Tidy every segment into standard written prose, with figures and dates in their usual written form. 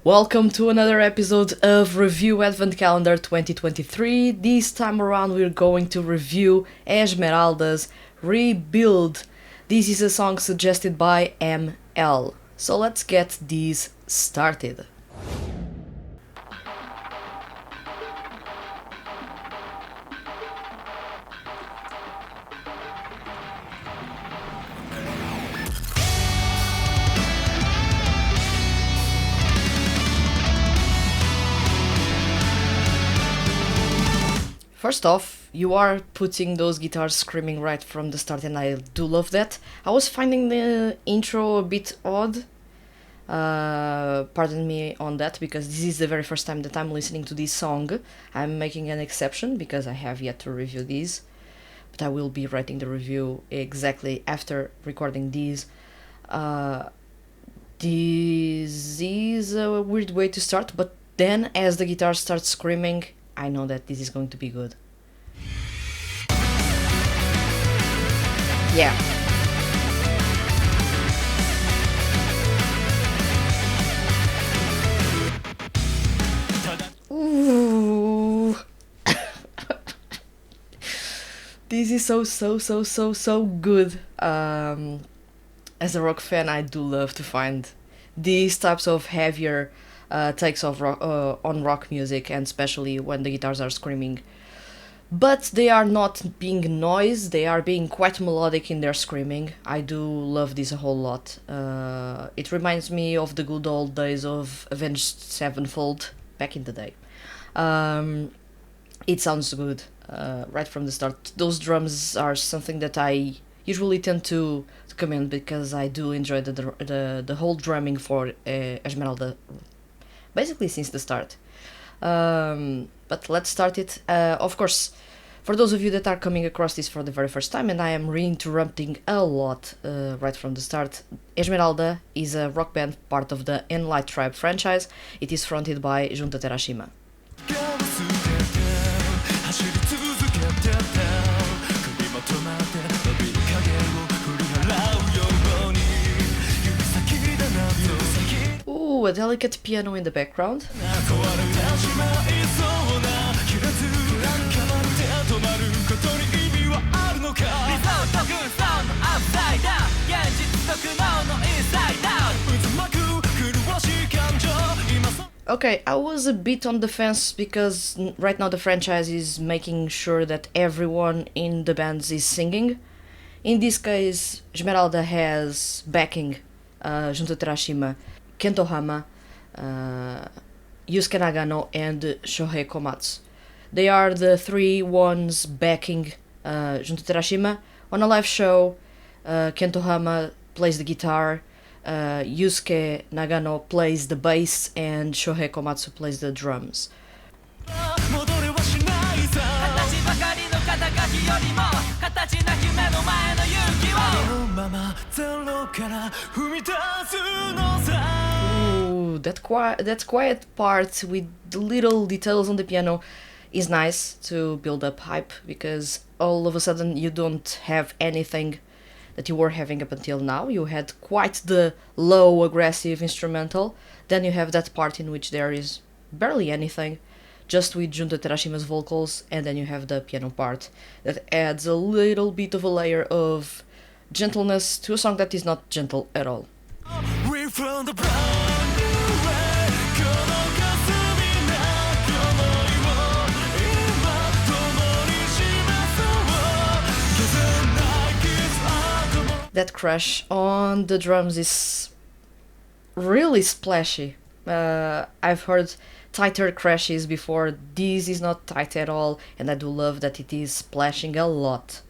Welcome to another episode of Review Advent Calendar 2023. This time around we're going to review Esmeralda's Rebuild. This is a song suggested by ML. So let's get this started. First off, you are putting those guitars screaming right from the start, and I do love that. I was finding the intro a bit odd. Pardon me on that, because this is the very first time that I'm listening to this song. I'm making an exception because I have yet to review these, but I will be writing the review exactly after recording these. This is a weird way to start, but then as the guitar starts screaming, I know that this is going to be good. Yeah. Ooh. This is so good. As a rock fan, I do love to find these types of heavier takes of rock, on rock music, and especially when the guitars are screaming. But they are not being noise, they are being quite melodic in their screaming. I do love this a whole lot. It reminds me of the good old days of Avenged Sevenfold back in the day. It sounds good right from the start. Those drums are something that I usually tend to commend, because I do enjoy the whole drumming for Esmeralda, basically since the start. But let's start it. Of course, for those of you that are coming across this for the very first time, and I am re-interrupting a lot right from the start, Esmeralda is a rock band part of the ENLIGHTRIBE franchise. It is fronted by Junta Terashima. Ooh, a delicate piano in the background. Okay, I was a bit on the fence because right now the franchise is making sure that everyone in the bands is singing. In this case, Esmeralda has backing Junta Terashima, Kento Hama, Yusuke Nagano, and Shohei Komatsu. They are the three ones backing Junta Terashima. On a live show, Kento Hama plays the guitar, Yusuke Nagano plays the bass, and Shohei Komatsu plays the drums. Ooh, that quiet part with the little details on the piano is nice to build up hype, because all of a sudden you don't have anything that you were having up until now. You had quite the low aggressive instrumental, then you have that part in which there is barely anything, just with Junta Terashima's vocals, and then you have the piano part that adds a little bit of a layer of gentleness to a song that is not gentle at all. That crash on the drums is really splashy. I've heard tighter crashes before. This is not tight at all, and I do love that it is splashing a lot.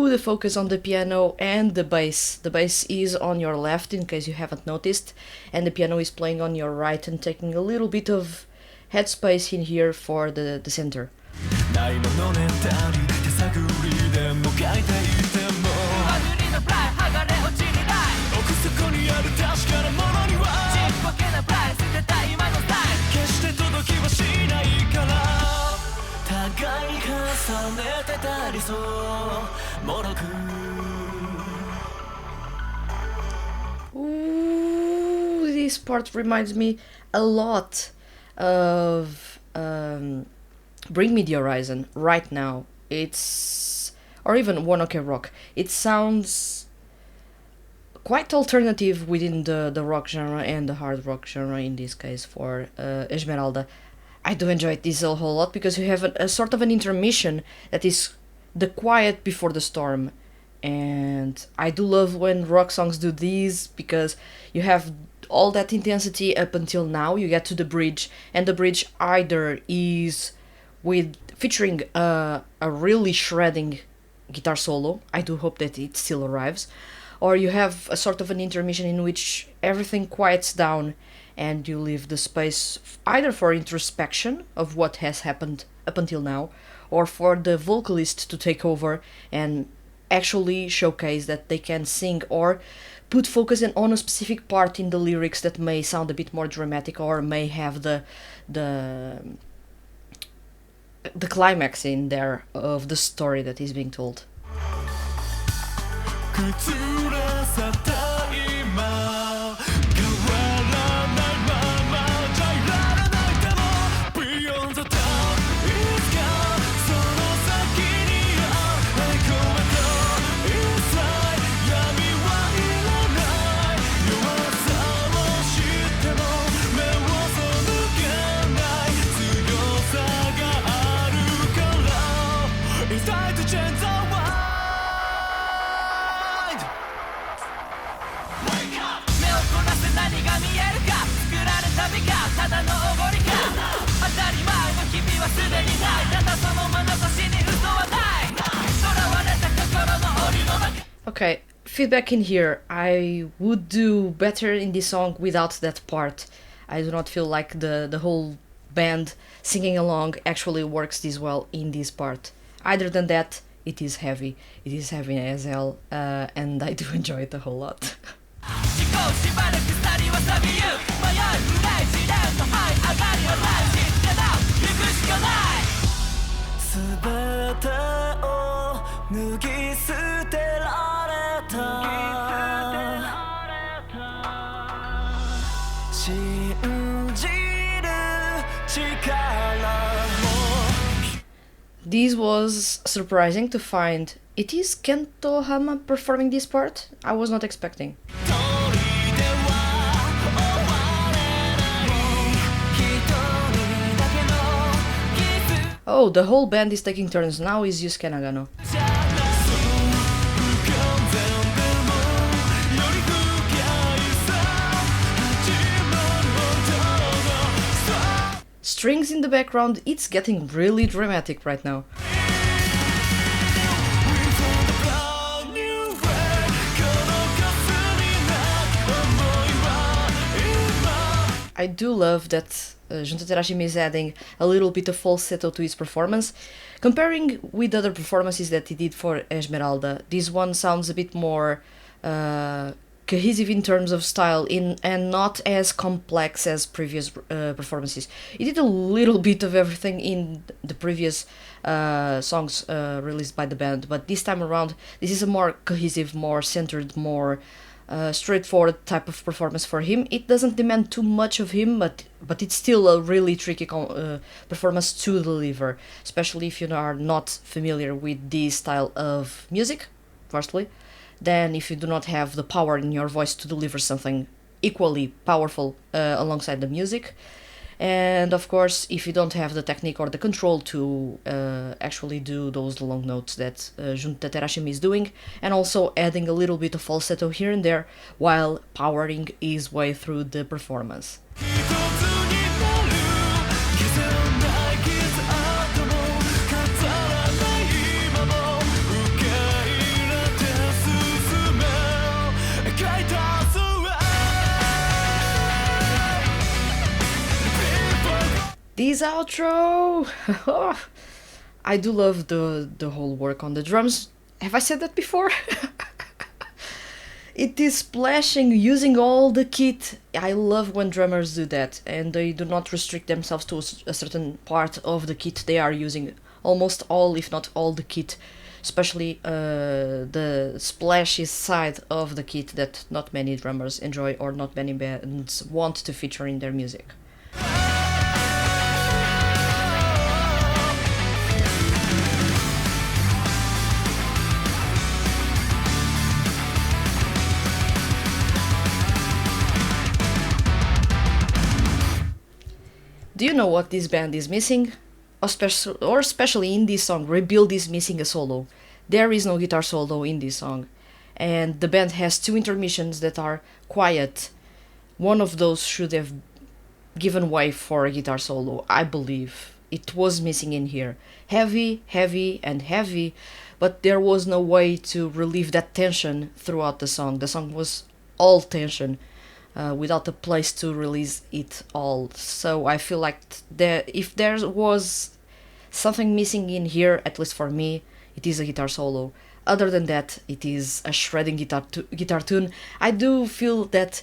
The focus on the piano and the bass. The bass is on your left, in case you haven't noticed, and the piano is playing on your right and taking a little bit of headspace in here for the center. Ooh, this part reminds me a lot of Bring Me the Horizon right now. It's or even One Ok Rock. It sounds quite alternative within the rock genre and the hard rock genre in this case for Esmeralda. I do enjoy this a whole lot because you have a sort of an intermission that is the quiet before the storm. And I do love when rock songs do these because you have all that intensity up until now. You get to the bridge, and the bridge either is with featuring a really shredding guitar solo. I do hope that it still arrives, or you have a sort of an intermission in which everything quiets down and you leave the space either for introspection of what has happened up until now, or for the vocalist to take over and actually showcase that they can sing or put focus on a specific part in the lyrics that may sound a bit more dramatic or may have the climax in there of the story that is being told. Okay, feedback in here. I would do better in this song without that part. I do not feel like the whole band singing along actually works this well in this part. Other than that, it is heavy. It is heavy as hell, and I do enjoy it a whole lot. This was surprising to find. It is Kento Hama performing this part? I was not expecting. Oh, the whole band is taking turns. Now is Yusuke Nagano. Strings in the background, it's getting really dramatic right now. I do love that Junta Terashima is adding a little bit of falsetto to his performance. Comparing with other performances that he did for Esmeralda, this one sounds a bit more cohesive in terms of style and not as complex as previous performances. He did a little bit of everything in the previous songs released by the band, but this time around this is a more cohesive, more centered, more straightforward type of performance for him. It doesn't demand too much of him, but it's still a really tricky performance to deliver, especially if you are not familiar with this style of music, firstly. Then if you do not have the power in your voice to deliver something equally powerful alongside the music. And of course, if you don't have the technique or the control to actually do those long notes that Junta Terashima is doing, and also adding a little bit of falsetto here and there while powering his way through the performance. This outro! I do love the whole work on the drums. Have I said that before? It is splashing, using all the kit. I love when drummers do that, and they do not restrict themselves to a certain part of the kit. They are using almost all, if not all, the kit especially the splashy side of the kit that not many drummers enjoy or not many bands want to feature in their music. Do you know what this band is missing? Or especially in this song, Rebuild is missing a solo. There is no guitar solo in this song. And the band has two intermissions that are quiet. One of those should have given way for a guitar solo, I believe. It was missing in here. Heavy, heavy, and heavy, but there was no way to relieve that tension throughout the song. The song was all tension. Without a place to release it all. So I feel like if there was something missing in here, at least for me, it is a guitar solo. Other than that, it is a shredding guitar tune. I do feel that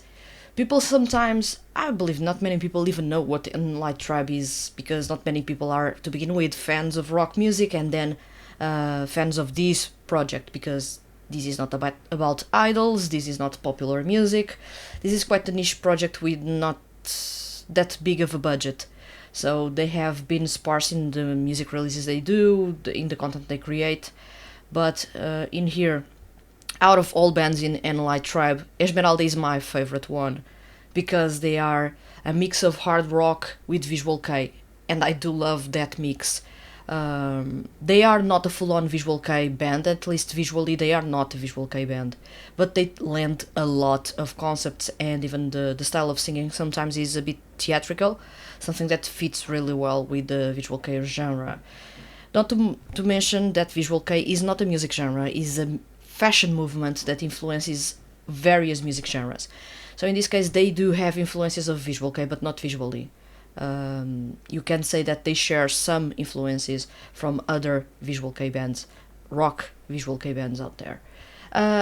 people sometimes, I believe not many people even know what ENLIGHTRIBE is, because not many people are, to begin with, fans of rock music and then fans of this project, because this is not about idols, this is not popular music, this is quite a niche project with not that big of a budget. So they have been sparse in the music releases they do, in the content they create, but in here, out of all bands in ENLIGHTRIBE, Esmeralda is my favorite one, because they are a mix of hard rock with visual-kei, and I do love that mix. They are not a full-on visual-kei band, at least visually they are not a visual-kei band, but they lend a lot of concepts, and even the style of singing sometimes is a bit theatrical, something that fits really well with the visual-kei genre. Not to mention that visual-kei is not a music genre, is a fashion movement that influences various music genres. So in this case they do have influences of visual-kei, but not visually. You can say that they share some influences from other visual-kei bands, rock visual-kei bands out there.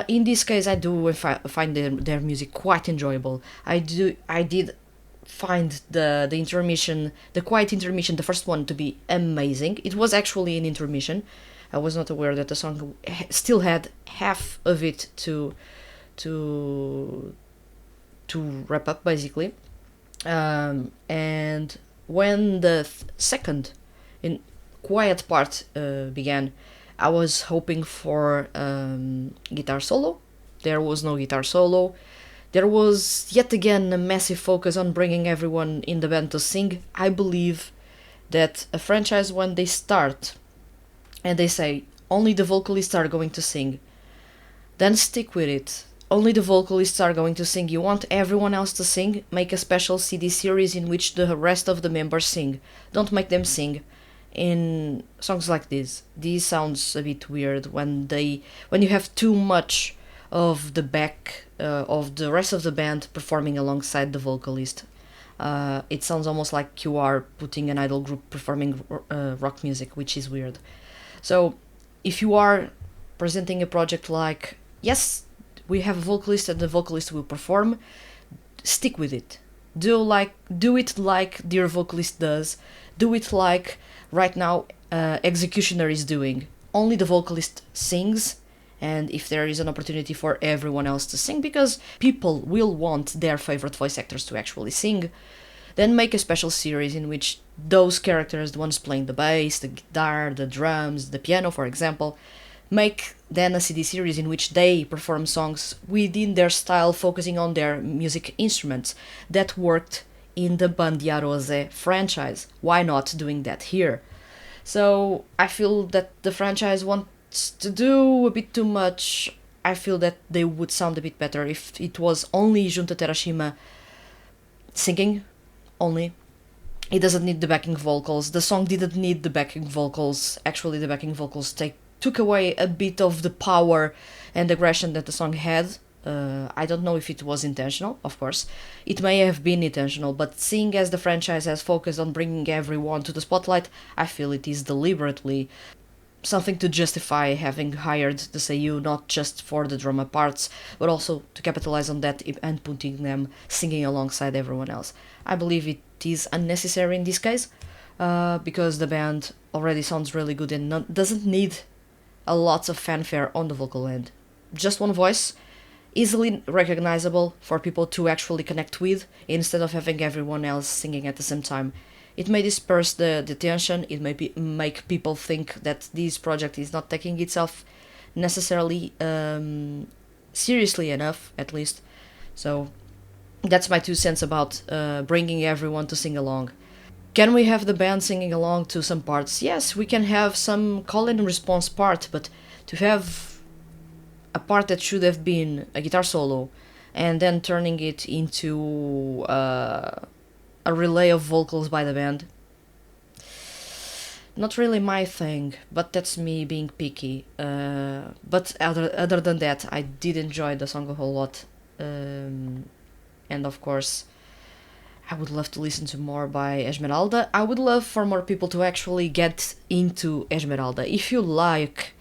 In this case, I do find their music quite enjoyable. I did find the intermission, the quiet intermission, the first one, to be amazing. It was actually an intermission. I was not aware that the song still had half of it to wrap up, basically. And when the second quiet part began, I was hoping for guitar solo. There was no guitar solo. There was yet again a massive focus on bringing everyone in the band to sing. I believe that a franchise, when they start and they say only the vocalists are going to sing, then stick with it. Only the vocalists are going to sing. You want everyone else to sing? Make a special CD series in which the rest of the members sing. Don't make them sing in songs like this. This sounds a bit weird when you have too much of the back of the rest of the band performing alongside the vocalist. It sounds almost like you are putting an idol group performing rock music, which is weird. So if you are presenting a project like, yes, we have a vocalist and the vocalist will perform, stick with it. Do it like Dear Vocalist does. Do it like right now Executioner is doing. Only the vocalist sings, and if there is an opportunity for everyone else to sing, because people will want their favorite voice actors to actually sing, then make a special series in which those characters, the ones playing the bass, the guitar, the drums, the piano, for example, make then a CD series in which they perform songs within their style, focusing on their music instruments. That worked in the Bandia Rose franchise. Why not doing that here? So I feel that the franchise wants to do a bit too much. I feel that they would sound a bit better if it was only Junta Terashima singing, only. It doesn't need the backing vocals. The song didn't need the backing vocals. Actually, the backing vocals took away a bit of the power and aggression that the song had. I don't know if it was intentional, of course. It may have been intentional, but seeing as the franchise has focused on bringing everyone to the spotlight, I feel it is deliberately something to justify having hired the seiyuu, not just for the drama parts, but also to capitalize on that and putting them singing alongside everyone else. I believe it is unnecessary in this case, because the band already sounds really good and doesn't need a lot of fanfare on the vocal end. Just one voice, easily recognizable for people to actually connect with, instead of having everyone else singing at the same time. It may disperse the tension, it may make people think that this project is not taking itself necessarily seriously enough, at least. So that's my 2 cents about bringing everyone to sing along. Can we have the band singing along to some parts? Yes, we can have some call and response part, but to have a part that should have been a guitar solo and then turning it into a relay of vocals by the band, not really my thing, but that's me being picky. But other than that, I did enjoy the song a whole lot. And of course, I would love to listen to more by Esmeralda. I would love for more people to actually get into Esmeralda. If you like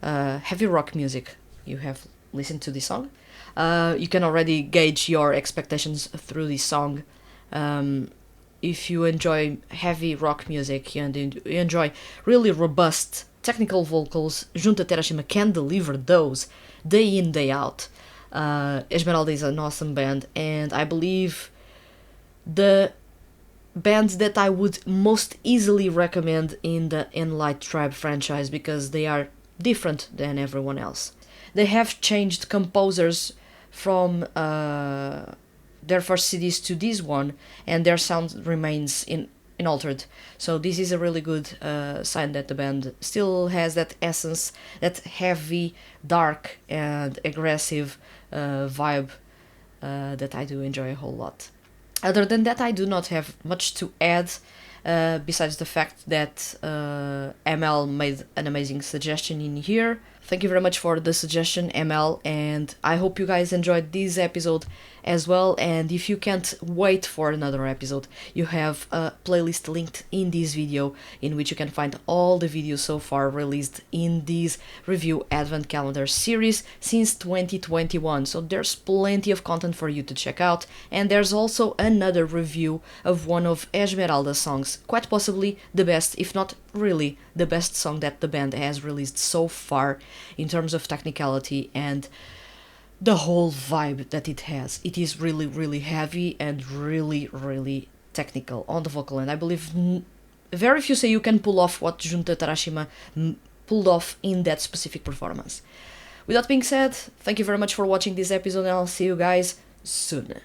heavy rock music, you have listened to this song. You can already gauge your expectations through this song. If you enjoy heavy rock music and you enjoy really robust technical vocals, Junta Terashima can deliver those day in, day out. Esmeralda is an awesome band, and I believe the band that I would most easily recommend in the ENLIGHTRIBE franchise, because they are different than everyone else. They have changed composers from their first CDs to this one, and their sound remains unaltered. So this is a really good sign that the band still has that essence, that heavy, dark, and aggressive vibe that I do enjoy a whole lot. Other than that, I do not have much to add, besides the fact that ML made an amazing suggestion in here. Thank you very much for the suggestion, ML, and I hope you guys enjoyed this episode as well. And if you can't wait for another episode, you have a playlist linked in this video in which you can find all the videos so far released in this review advent calendar series since 2021. So there's plenty of content for you to check out, and there's also another review of one of Esmeralda's songs, quite possibly the best, if not really the best song that the band has released so far in terms of technicality and the whole vibe that it has. It is really, really heavy and really, really technical on the vocal end. I believe very few seiyuu can pull off what Junta Terashima pulled off in that specific performance. With that being said, thank you very much for watching this episode, and I'll see you guys soon.